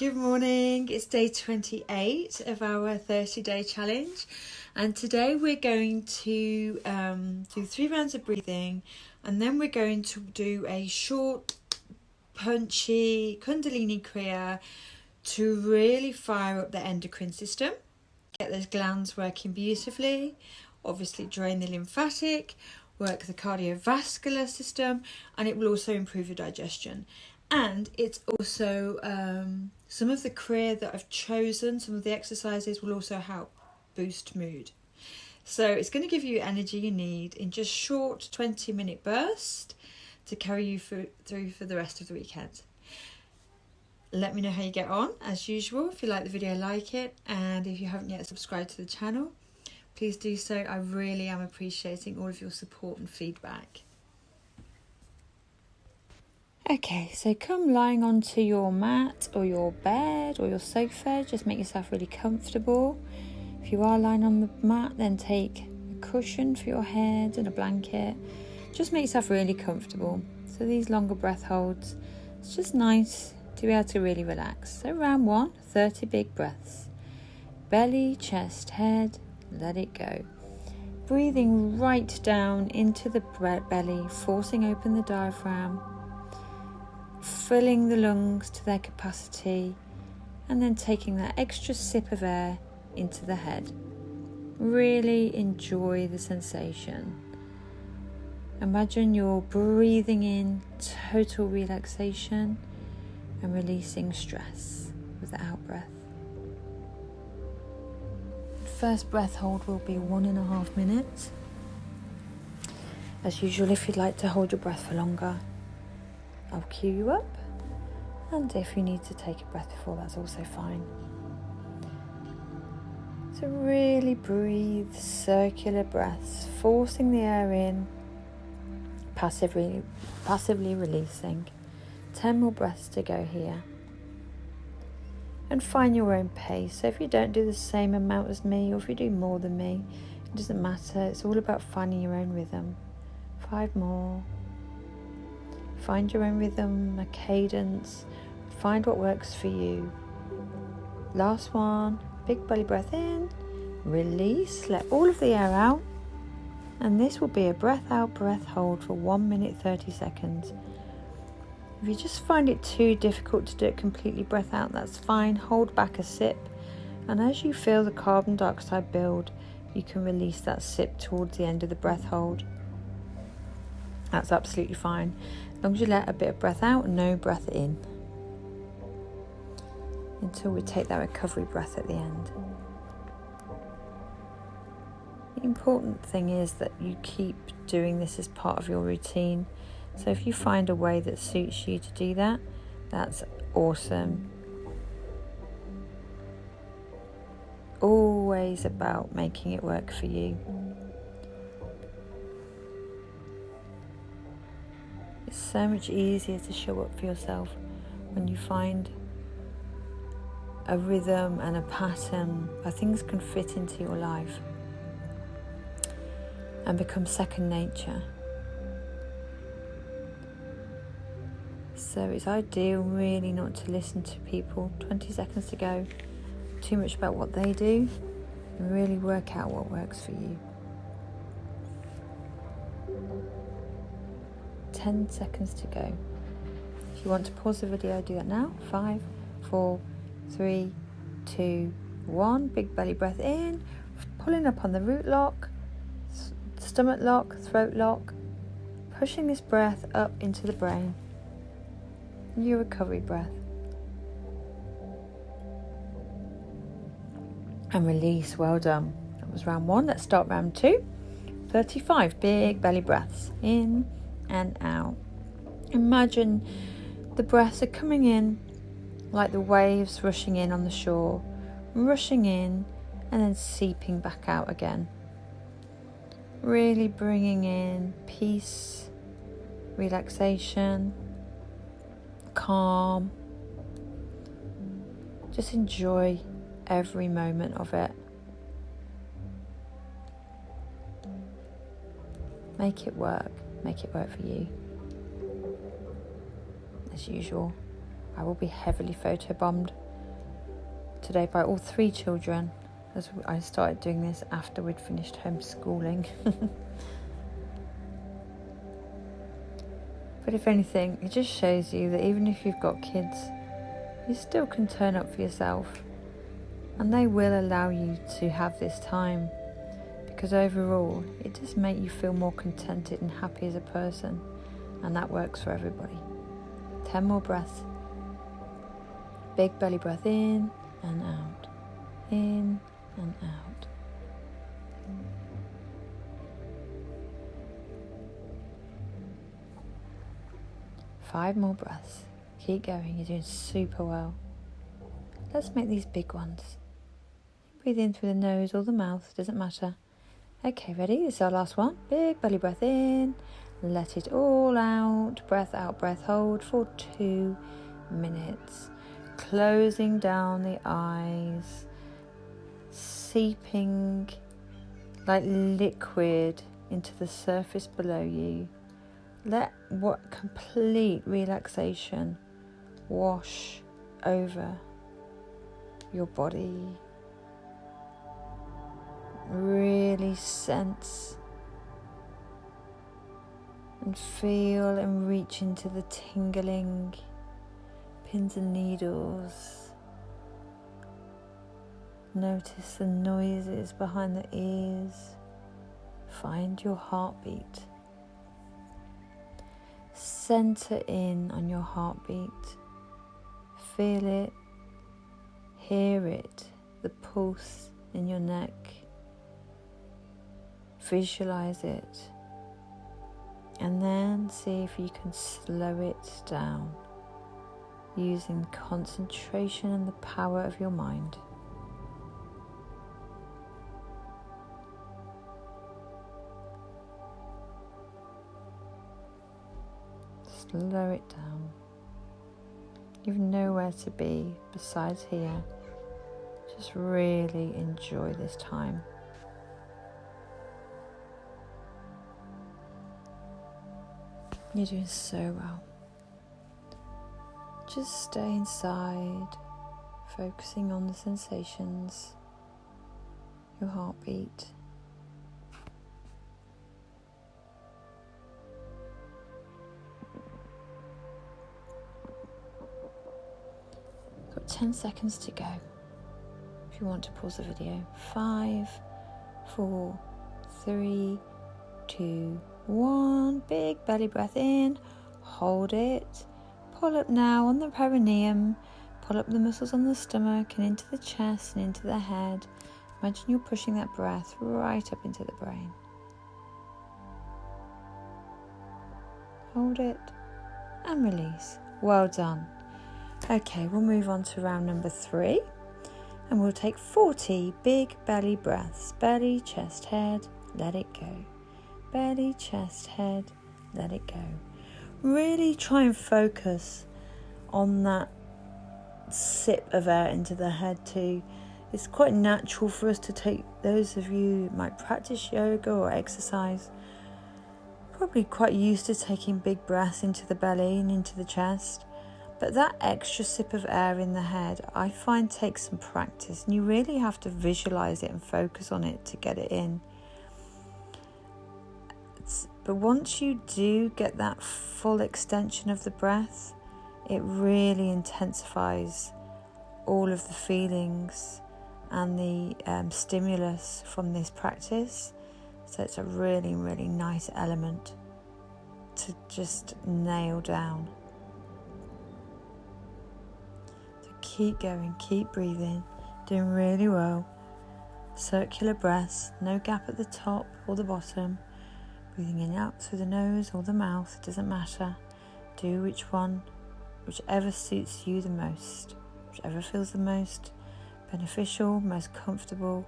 Good morning, it's day 28 of our 30-day challenge, and today we're going to do 3 rounds of breathing, and then we're going to do a short punchy kundalini kriya to really fire up the endocrine system, get those glands working beautifully, obviously drain the lymphatic, work the cardiovascular system, and it will also improve your digestion. And it's also some of the kriya that I've chosen, some of the exercises will also help boost mood. So it's going to give you energy you need in just short 20-minute bursts to carry you through for the rest of the weekend. Let me know how you get on, as usual. If you like the video, like it. And if you haven't yet subscribed to the channel, please do so. I really am appreciating all of your support and feedback. Okay, so come lying onto your mat or your bed or your sofa. Just make yourself really comfortable. If you are lying on the mat, then take a cushion for your head and a blanket. Just make yourself really comfortable. So these longer breath holds, it's just nice to be able to really relax. So round 1, 30 big breaths. Belly, chest, head, let it go. Breathing right down into the belly, forcing open the diaphragm, filling the lungs to their capacity, and then taking that extra sip of air into the head. Really enjoy the sensation. Imagine you're breathing in total relaxation and releasing stress with the out breath. First breath hold will be 1.5 minutes. As usual, if you'd like to hold your breath for longer, I'll cue you up, and if you need to take a breath before, that's also fine. So really breathe circular breaths, forcing the air in, passively releasing. 10 more breaths to go here. And find your own pace. So if you don't do the same amount as me, or if you do more than me, it doesn't matter. It's all about finding your own rhythm. 5 more. Find your own rhythm, a cadence. Find what works for you. Last one. Big belly breath in. Release. Let all of the air out. And this will be a breath out, breath hold for 1 minute 30 seconds. If you just find it too difficult to do it completely breath out, that's fine. Hold back a sip. And as you feel the carbon dioxide build, you can release that sip towards the end of the breath hold. That's absolutely fine. As long as you let a bit of breath out, no breath in. Until we take that recovery breath at the end. The important thing is that you keep doing this as part of your routine. So if you find a way that suits you to do that, that's awesome. Always about making it work for you. It's so much easier to show up for yourself when you find a rhythm and a pattern where things can fit into your life and become second nature. So it's ideal really not to listen to people 20 seconds to go too much about what they do, and really work out what works for you. 10 seconds to go. If you want to pause the video, do that now. 5, 4, 3, 2, 1. Big belly breath in, pulling up on the root lock, stomach lock, throat lock, pushing this breath up into the brain. Your recovery breath. And release. Well done. That was round 1. Let's start round 2. 35 big belly breaths in and out. Imagine the breaths are coming in like the waves rushing in on the shore, rushing in and then seeping back out again. Really bringing in peace, relaxation, calm. Just enjoy every moment of it. Make it work for you. As usual, I will be heavily photobombed today by all 3 children, as I started doing this after we'd finished homeschooling. But if anything, it just shows you that even if you've got kids, you still can turn up for yourself, and they will allow you to have this time, because overall it does make you feel more contented and happy as a person, and that works for everybody. 10 more breaths. Big belly breath in and out, in and out. Five more breaths. Keep going, you're doing super well. Let's make these big ones. Breathe in through the nose or the mouth, doesn't matter. Okay, ready? This is our last one. Big belly breath in. Let it all out. Breath out, breath hold for 2 minutes. Closing down the eyes. Seeping like liquid into the surface below you. Let what complete relaxation wash over your body. Really sense and feel and reach into the tingling pins and needles. Notice the noises behind the ears. Find your heartbeat. Center in on your heartbeat. Feel it, hear it, the pulse in your neck. Visualize it, and then see if you can slow it down using concentration and the power of your mind. Slow it down. You've nowhere to be besides here. Just really enjoy this time. You're doing so well. Just stay inside, focusing on the sensations, your heartbeat. Got 10 seconds to go. If you want to pause the video. 5, 4, 3, 2, 1. Big belly breath in. Hold it. Pull up now on the perineum. Pull up the muscles on the stomach and into the chest and into the head. Imagine you're pushing that breath right up into the brain. Hold it and release. Well done. Okay, we'll move on to round number 3, and we'll take 40 big belly breaths. Belly, chest, head, let it go. Belly, chest, head, let it go. Really try and focus on that sip of air into the head too. It's quite natural for us to take, those of you who might practice yoga or exercise, probably quite used to taking big breaths into the belly and into the chest. But that extra sip of air in the head, I find takes some practice, and you really have to visualize it and focus on it to get it in. But once you do get that full extension of the breath, it really intensifies all of the feelings and the stimulus from this practice. So it's a really, really nice element to just nail down. Keep going, keep breathing, doing really well. Circular breaths, no gap at the top or the bottom. Breathing in and out through the nose or the mouth, it doesn't matter. Do whichever suits you the most, whichever feels the most beneficial, most comfortable,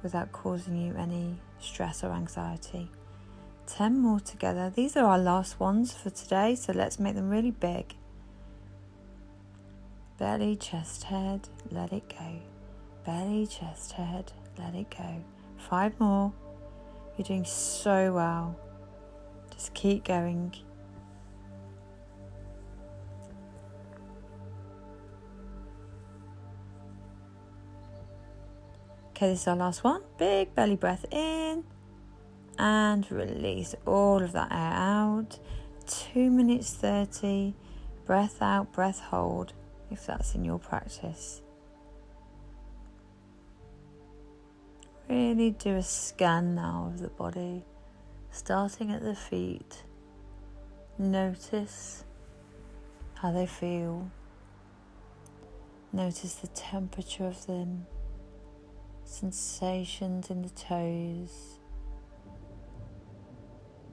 without causing you any stress or anxiety. 10 more together. These are our last ones for today, so let's make them really big. Belly, chest, head, let it go. Belly, chest, head, let it go. 5 more. You're doing so well. Just keep going. Okay, this is our last one. Big belly breath in and release all of that air out. 2 minutes 30. Breath out, breath hold, if that's in your practice. Really do a scan now of the body, starting at the feet. Notice how they feel. Notice the temperature of them, sensations in the toes,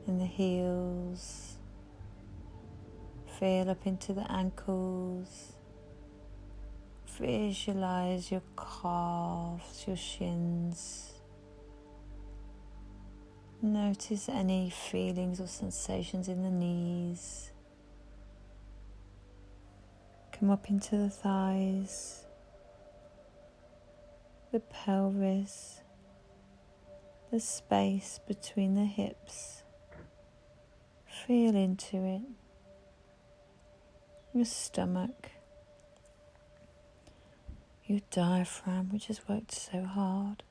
in the heels. Feel up into the ankles. Visualize your calves, your shins. Notice any feelings or sensations in the knees. Come up into the thighs, the pelvis, the space between the hips. Feel into it. Your stomach, your diaphragm, which has worked so hard.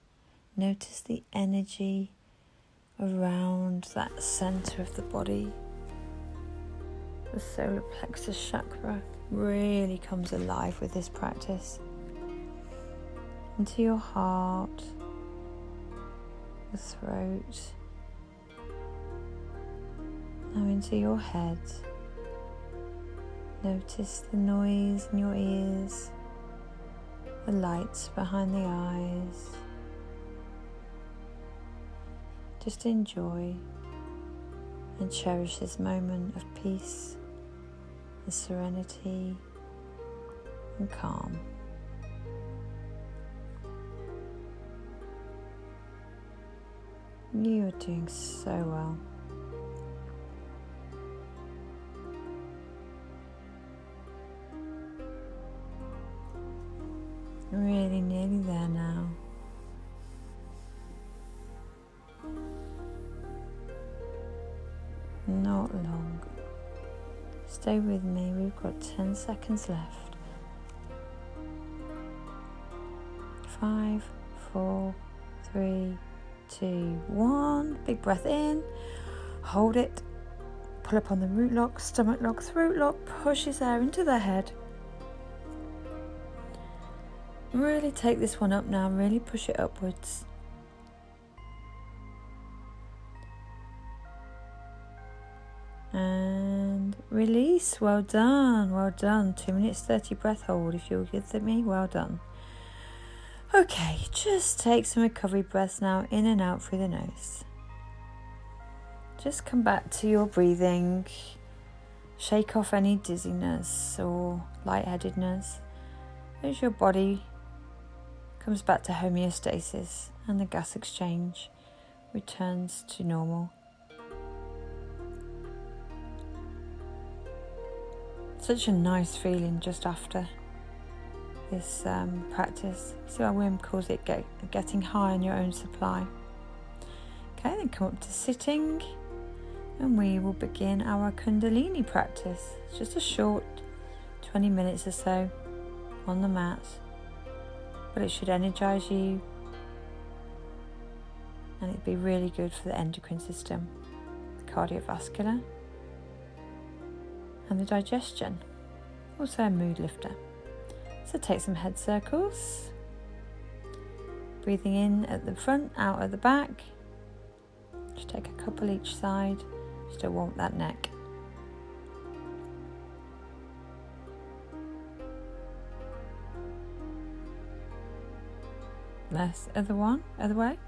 Notice the energy around that center of the body. The solar plexus chakra really comes alive with this practice. Into your heart, the throat, now into your head. Notice the noise in your ears, the lights behind the eyes. Just enjoy and cherish this moment of peace and serenity and calm. You are doing so well. Really nearly there now. Not long. Stay with me, we've got 10 seconds left. 5, 4, 3, 2, 1. Big breath in. Hold it. Pull up on the root lock, stomach lock, throat lock. Pushes air into the head. Really take this one up now, really push it upwards. And release, well done, well done. 2 minutes 30 breath hold if you'll give me, well done. Okay, just take some recovery breaths now, in and out through the nose. Just come back to your breathing. Shake off any dizziness or lightheadedness as your body comes back to homeostasis and the gas exchange returns to normal. Such a nice feeling just after this practice. See why Wim calls it getting high on your own supply. Okay, then come up to sitting and we will begin our kundalini practice. It's just a short 20 minutes or so on the mat, but it should energize you and it'd be really good for the endocrine system, the cardiovascular and the digestion. Also a mood lifter. So take some head circles, breathing in at the front, out at the back. Just take a couple each side just to warm that neck. Less other way.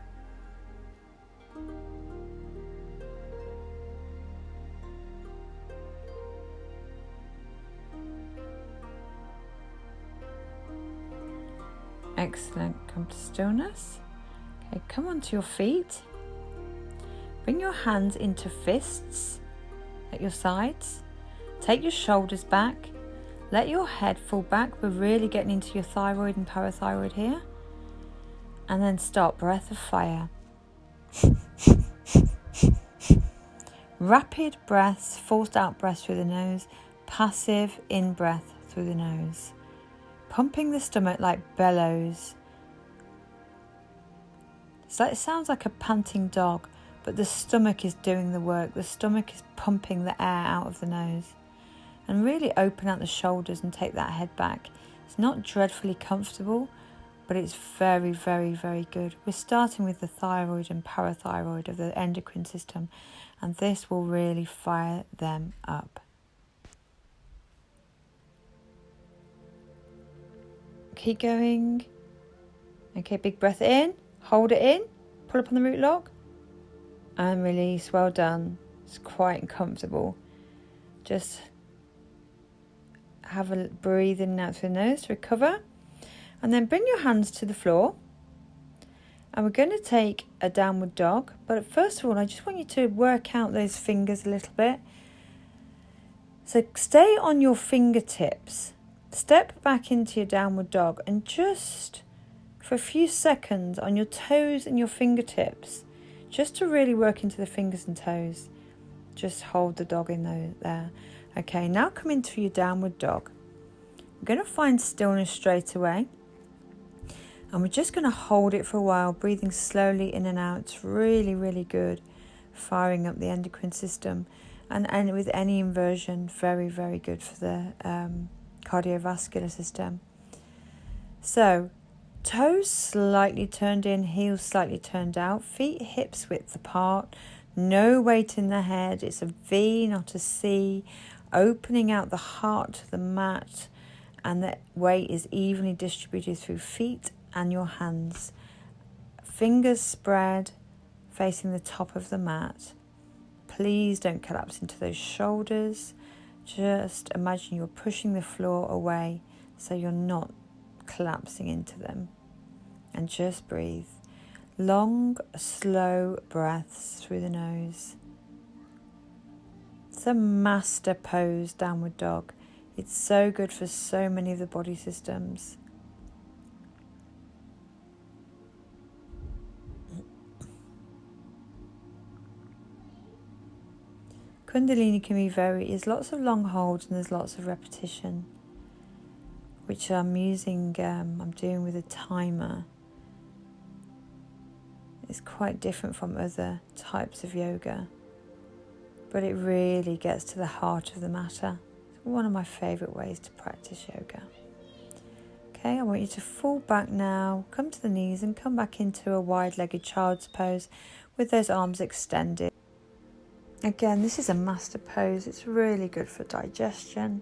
Excellent. Come to stillness. Okay, come onto your feet. Bring your hands into fists at your sides. Take your shoulders back. Let your head fall back. We're really getting into your thyroid and parathyroid here. And then start breath of fire. Rapid breaths, forced out breaths through the nose. Passive in breath through the nose. Pumping the stomach like bellows. It sounds like a panting dog, but the stomach is doing the work. The stomach is pumping the air out of the nose. And really open out the shoulders and take that head back. It's not dreadfully comfortable, but it's very, very, very good. We're starting with the thyroid and parathyroid of the endocrine system, and this will really fire them up. Keep going. Okay, big breath in, hold it in, pull up on the root lock, and release. Well done. It's quite uncomfortable. Just have a breathe in and out through the nose to recover. And then bring your hands to the floor. And we're going to take a downward dog. But first of all, I just want you to work out those fingers a little bit. So stay on your fingertips. Step back into your downward dog. And just for a few seconds on your toes and your fingertips, just to really work into the fingers and toes. Just hold the dog in there. Okay, now come into your downward dog. We're going to find stillness straight away. And we're just going to hold it for a while, breathing slowly in and out. It's really, really good, firing up the endocrine system. And with any inversion, very, very good for the cardiovascular system. So, toes slightly turned in, heels slightly turned out, feet hips width apart, no weight in the head. It's a V, not a C. Opening out the heart to the mat, and the weight is evenly distributed through feet and your hands. Fingers spread, facing the top of the mat. Please don't collapse into those shoulders. Just imagine you're pushing the floor away so you're not collapsing into them. And just breathe. Long, slow breaths through the nose. It's a master pose, downward dog. It's so good for so many of the body systems. Kundalini can be there's lots of long holds and there's lots of repetition, which I'm doing with a timer. It's quite different from other types of yoga, but it really gets to the heart of the matter. It's one of my favourite ways to practice yoga. Okay, I want you to fall back now, come to the knees and come back into a wide-legged child's pose with those arms extended. Again, this is a master pose. It's really good for digestion.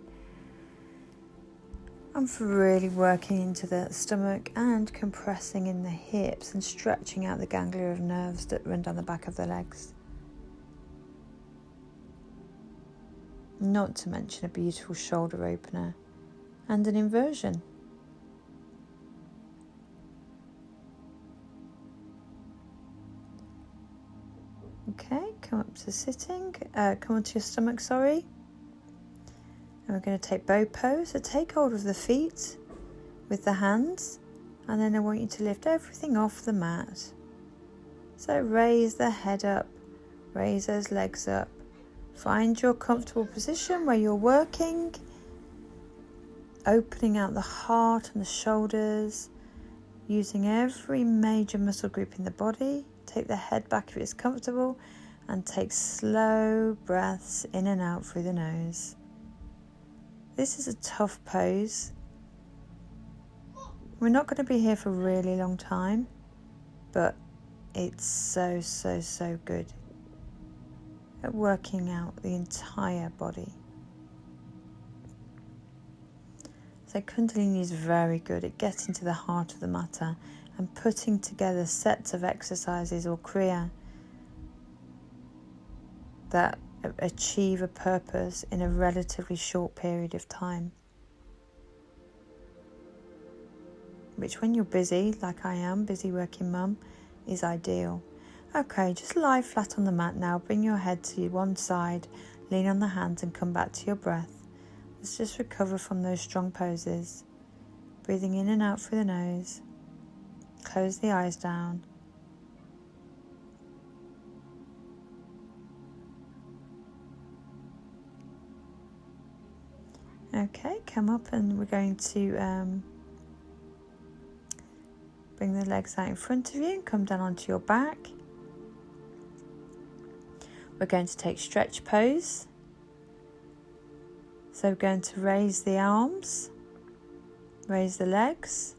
And for really working into the stomach and compressing in the hips and stretching out the ganglia of nerves that run down the back of the legs. Not to mention a beautiful shoulder opener and an inversion. Okay, come up to sitting, come onto your stomach, sorry. And we're going to take bow pose. So take hold of the feet with the hands, and then I want you to lift everything off the mat. So raise the head up, raise those legs up. Find your comfortable position where you're working, opening out the heart and the shoulders, using every major muscle group in the body. Take the head back if it's comfortable, and take slow breaths in and out through the nose. This is a tough pose. We're not going to be here for a really long time, but it's so, so, so good at working out the entire body. So Kundalini is very good at getting to the heart of the matter and putting together sets of exercises or kriya that achieve a purpose in a relatively short period of time. Which, when you're busy, like I am, busy working mum, is ideal. Okay, just lie flat on the mat now. Bring your head to one side, lean on the hands and come back to your breath. Let's just recover from those strong poses. Breathing in and out through the nose. Close the eyes down. Okay, come up and we're going to Bring the legs out in front of you and come down onto your back. We're going to take stretch pose. So we're going to raise the arms, raise the legs,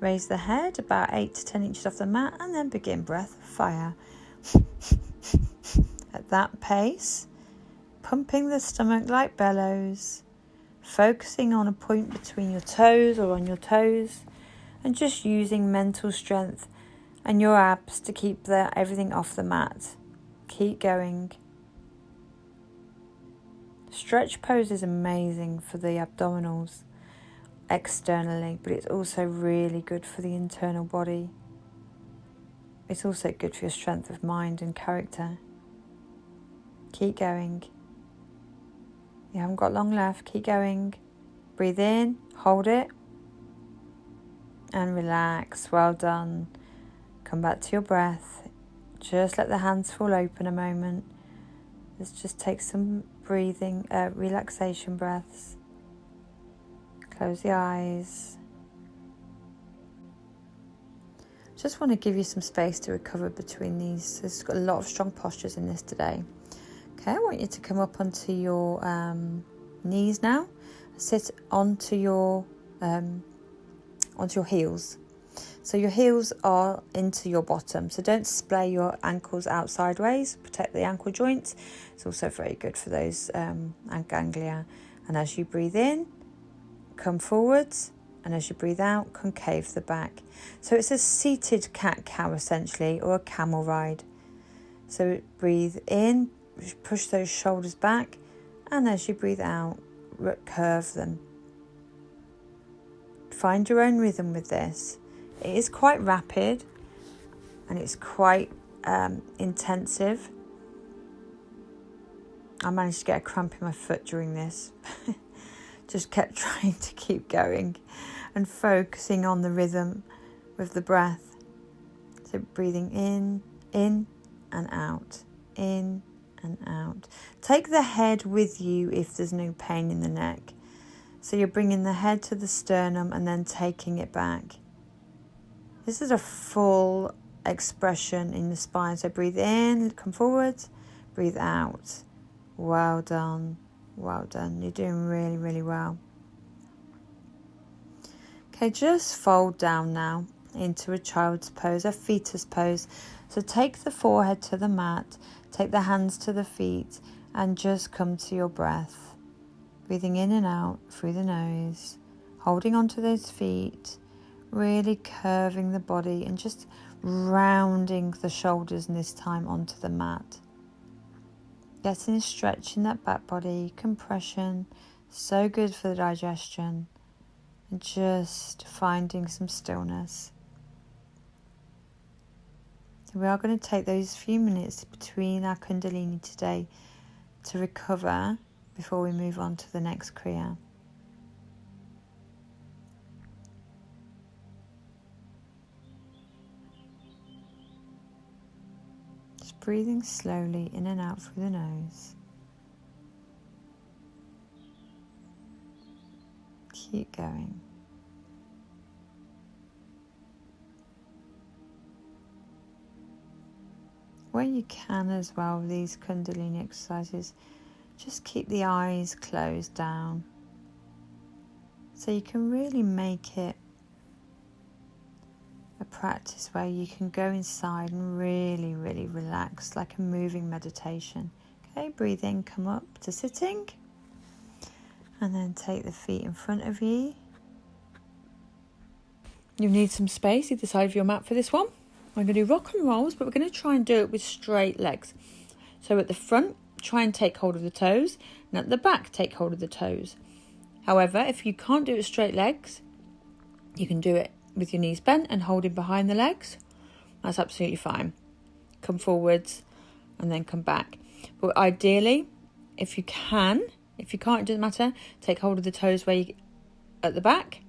raise the head about 8 to 10 inches off the mat, and then begin breath of fire. At that pace, pumping the stomach like bellows, focusing on a point between your toes or on your toes, and just using mental strength and your abs to keep everything off the mat. Keep going. Stretch pose is amazing for the abdominals externally, but it's also really good for the internal body. It's also good for your strength of mind and character. Keep going. You haven't got long left. Keep going. Breathe in, hold it, and relax. Well done. Come back to your breath. Just let the hands fall open a moment. Let's just take some breathing, relaxation breaths. Close the eyes. Just want to give you some space to recover between these. There's got a lot of strong postures in this today. Okay, I want you to come up onto your knees now. Sit onto your heels. So your heels are into your bottom. So don't splay your ankles out sideways. Protect the ankle joints. It's also very good for those ganglia. And as you breathe in, come forwards. And as you breathe out, concave the back. So it's a seated cat-cow essentially, or a camel ride. So breathe in, push those shoulders back. And as you breathe out, curve them. Find your own rhythm with this. It is quite rapid and it's quite intensive. I managed to get a cramp in my foot during this. Just kept trying to keep going and focusing on the rhythm with the breath. So breathing in and out, in and out. Take the head with you if there's no pain in the neck. So you're bringing the head to the sternum and then taking it back. This is a full expression in the spine. So breathe in, come forward, breathe out. Well done. Well done. You're doing really, really well. Okay, just fold down now into a child's pose, a fetus pose. So take the forehead to the mat, take the hands to the feet, and just come to your breath. Breathing in and out through the nose, holding onto those feet, really curving the body and just rounding the shoulders this time onto the mat. Getting a stretch in that back body, compression, so good for the digestion, and just finding some stillness. So we are going to take those few minutes between our kundalini today to recover before we move on to the next kriya. Just breathing slowly in and out through the nose. Keep going. When you can as well with these kundalini exercises, just keep the eyes closed down so you can really make it a practice where you can go inside and really, really relax, like a moving meditation. Okay, breathe in, come up to sitting, and then take the feet in front of you. You need some space either side of your mat for this one. I'm going to do rock and rolls, but we're going to try and do it with straight legs. So at the front, try and take hold of the toes, and at the back, take hold of the toes. However, if you can't do it with straight legs, you can do it with your knees bent and holding behind the legs. That's absolutely fine. Come forwards and then come back. But ideally, if you can't, it doesn't matter, take hold of the toes at the back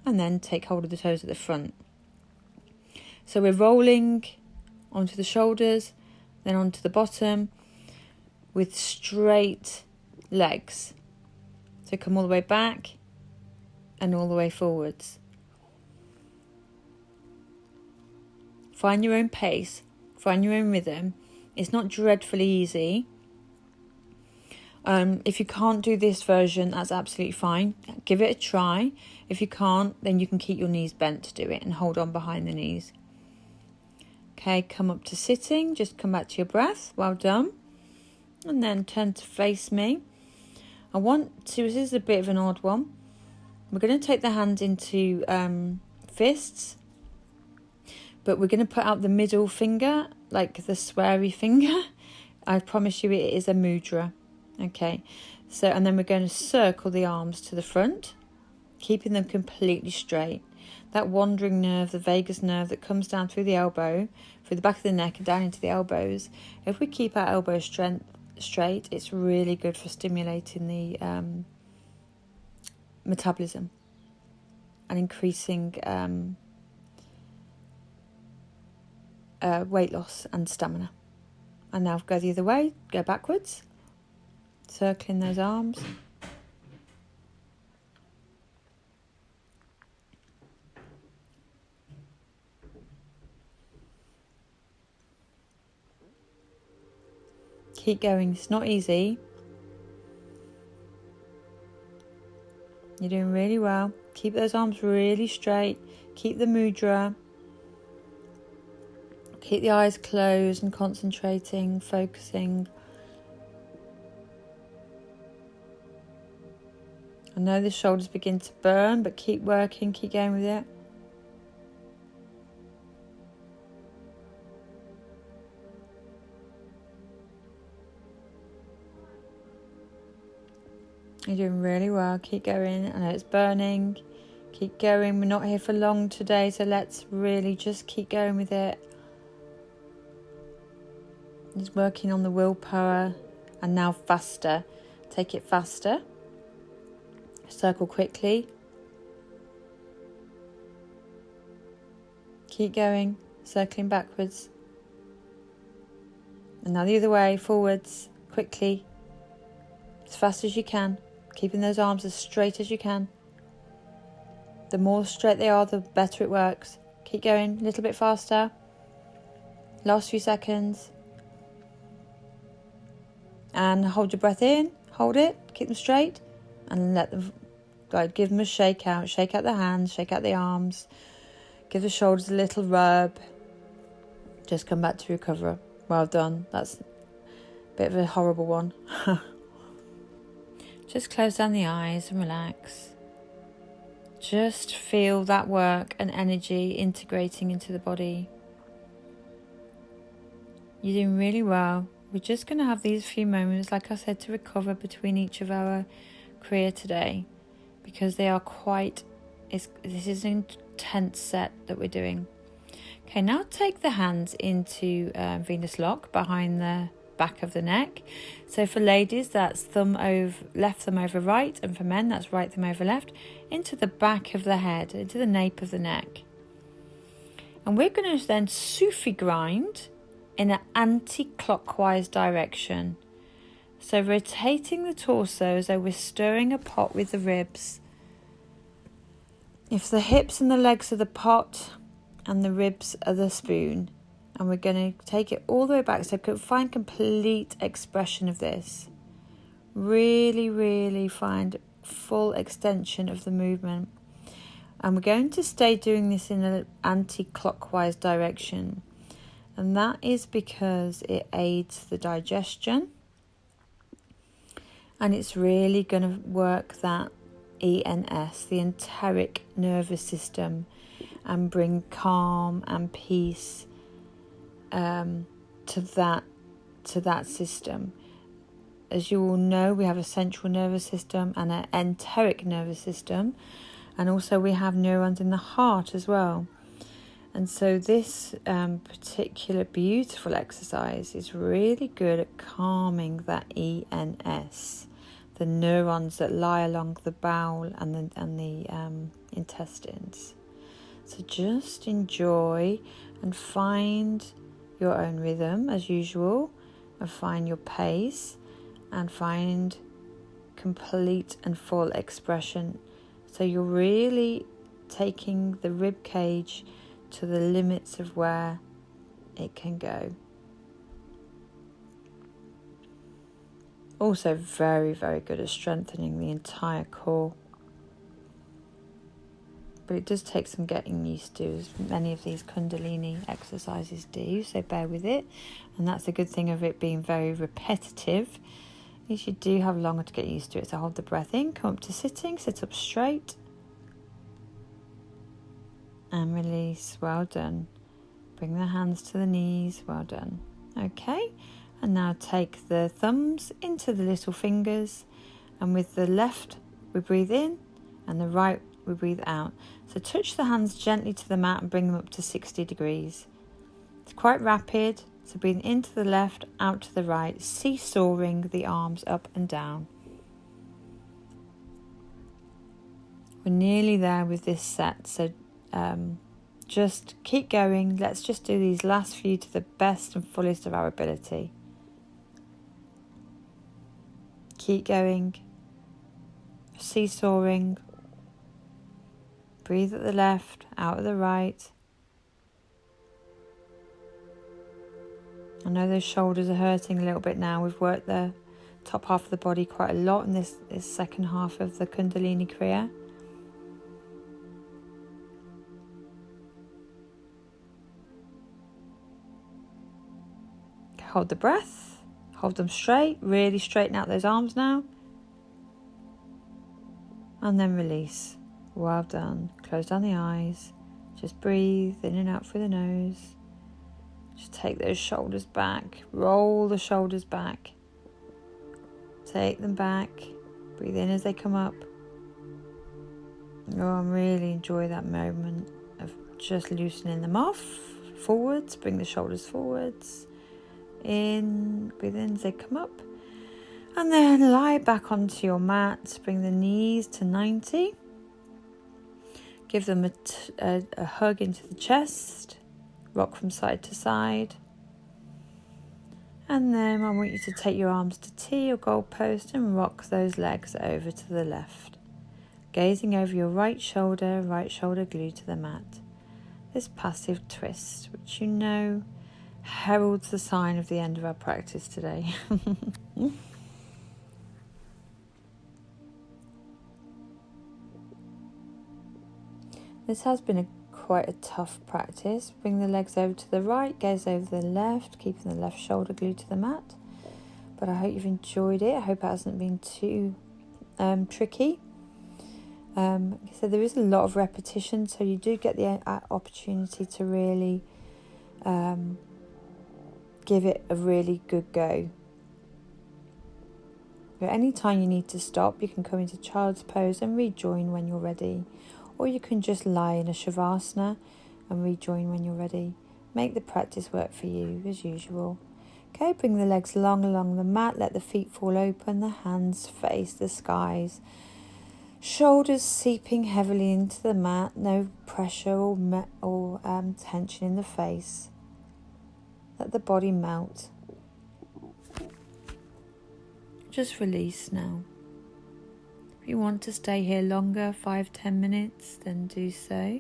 and then take hold of the toes at the front. So we're rolling onto the shoulders, then onto the bottom with straight legs. So come all the way back and all the way forwards. Find your own pace, find your own rhythm. It's not dreadfully easy. If you can't do this version, that's absolutely fine. Give it a try. If you can't, then you can keep your knees bent to do it and hold on behind the knees. Okay, come up to sitting. Just come back to your breath. Well done. And then turn to face me. This is a bit of an odd one. We're going to take the hands into fists. But we're going to put out the middle finger, like the sweary finger. I promise you it is a mudra. Okay, and then we're going to circle the arms to the front, keeping them completely straight. That wandering nerve, the vagus nerve that comes down through the elbow, through the back of the neck and down into the elbows. If we keep our elbows straight, it's really good for stimulating the metabolism and increasing weight loss and stamina. And now go the other way, go backwards, circling those arms. Keep going, it's not easy. You're doing really well. Keep those arms really straight. Keep the mudra. Keep the eyes closed and concentrating, focusing. I know the shoulders begin to burn, but keep working, keep going with it. You're doing really well. Keep going. I know it's burning. Keep going. We're not here for long today, so let's really just keep going with it. Just working on the willpower. And now faster. Take it faster. Circle quickly. Keep going. Circling backwards. And now the other way. Forwards. Quickly. As fast as you can. Keeping those arms as straight as you can. The more straight they are, the better it works. Keep going, a little bit faster. Last few seconds. And hold your breath in. Hold it. Keep them straight. And let them, give them a shake out. Shake out the hands, shake out the arms. Give the shoulders a little rub. Just come back to recover. Well done. That's a bit of a horrible one. Just close down the eyes and relax. Just feel that work and energy integrating into the body. You're doing really well. We're just going to have these few moments, like I said, to recover between each of our kriya today, because they are this is an intense set that we're doing. Okay, now take the hands into Venus lock behind the back of the neck. So for ladies, that's left thumb over right, and for men, that's right thumb over left, into the back of the head, into the nape of the neck. And we're going to then Sufi grind in an anti-clockwise direction. So rotating the torso as though we're stirring a pot with the ribs. If the hips and the legs are the pot and the ribs are the spoon. And we're going to take it all the way back, so find complete expression of this. Really, really find full extension of the movement. And we're going to stay doing this in an anti-clockwise direction. And that is because it aids the digestion. And it's really going to work that ENS, the enteric nervous system, and bring calm and peace to that system. As you all know, we have a central nervous system and an enteric nervous system, and also we have neurons in the heart as well. And so this particular beautiful exercise is really good at calming that ENS, the neurons that lie along the bowel and the intestines. So just enjoy and find your own rhythm as usual, and find your pace, and find complete and full expression. So you're really taking the rib cage to the limits of where it can go. Also very, very good at strengthening the entire core. But it does take some getting used to, as many of these kundalini exercises do, so bear with it. And that's a good thing of it being very repetitive, is you do have longer to get used to it. So hold the breath in, come up to sitting, sit up straight, and release. Well done. Bring the hands to the knees. Well done. Okay, and now take the thumbs into the little fingers, and with the left we breathe in and the right we breathe out. So touch the hands gently to the mat and bring them up to 60 degrees. It's quite rapid, so breathe into the left, out to the right, seesawing the arms up and down. We're nearly there with this set, so just keep going. Let's just do these last few to the best and fullest of our ability. Keep going, seesawing. Breathe at the left, out at the right. I know those shoulders are hurting a little bit now. We've worked the top half of the body quite a lot in this second half of the kundalini kriya. Hold the breath, hold them straight, really straighten out those arms now. And then release. Well done. Close down the eyes. Just breathe in and out through the nose. Just take those shoulders back. Roll the shoulders back. Take them back. Breathe in as they come up. Oh, I really enjoy that moment of just loosening them off. Forwards. Bring the shoulders forwards. In. Breathe in as they come up. And then lie back onto your mat. Bring the knees to 90. Give them a hug into the chest. Rock from side to side. And then I want you to take your arms to T or goalpost and rock those legs over to the left. Gazing over your right shoulder glued to the mat. This passive twist, which you know heralds the sign of the end of our practice today. This has been quite a tough practice. Bring the legs over to the right, gaze over the left, keeping the left shoulder glued to the mat. But I hope you've enjoyed it. I hope it hasn't been too tricky. So there is a lot of repetition, so you do get the opportunity to really give it a really good go. But any time you need to stop, you can come into child's pose and rejoin when you're ready. Or you can just lie in a shavasana and rejoin when you're ready. Make the practice work for you as usual. Okay, bring the legs long along the mat, let the feet fall open, the hands face the skies. Shoulders seeping heavily into the mat, no pressure or tension in the face. Let the body melt. Just release now. If you want to stay here longer, 5-10 minutes, then do so.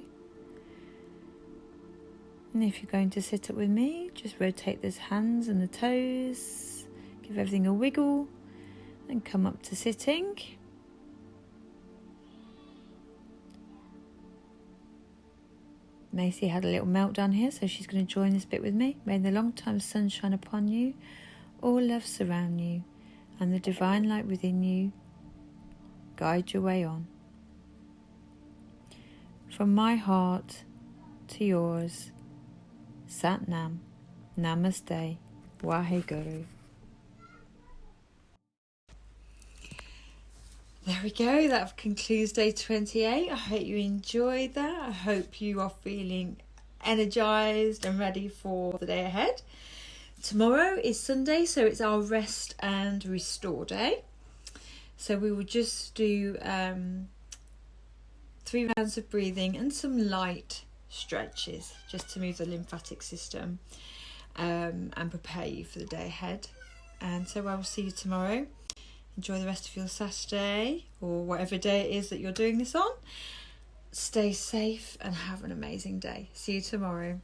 And if you're going to sit up with me, just rotate those hands and the toes, give everything a wiggle, and come up to sitting. Macy had a little meltdown here, so she's going to join this bit with me. May the long time sun shine upon you, all love surround you, and the divine light within you guide your way on. From my heart to yours, Sat Nam, Namaste, Waheguru. There we go, that concludes day 28. I hope you enjoyed that. I hope you are feeling energized and ready for the day ahead. Tomorrow is Sunday, so it's our rest and restore day. So we will just do 3 rounds of breathing and some light stretches just to move the lymphatic system and prepare you for the day ahead. And so I will see you tomorrow. Enjoy the rest of your Saturday or whatever day it is that you're doing this on. Stay safe and have an amazing day. See you tomorrow.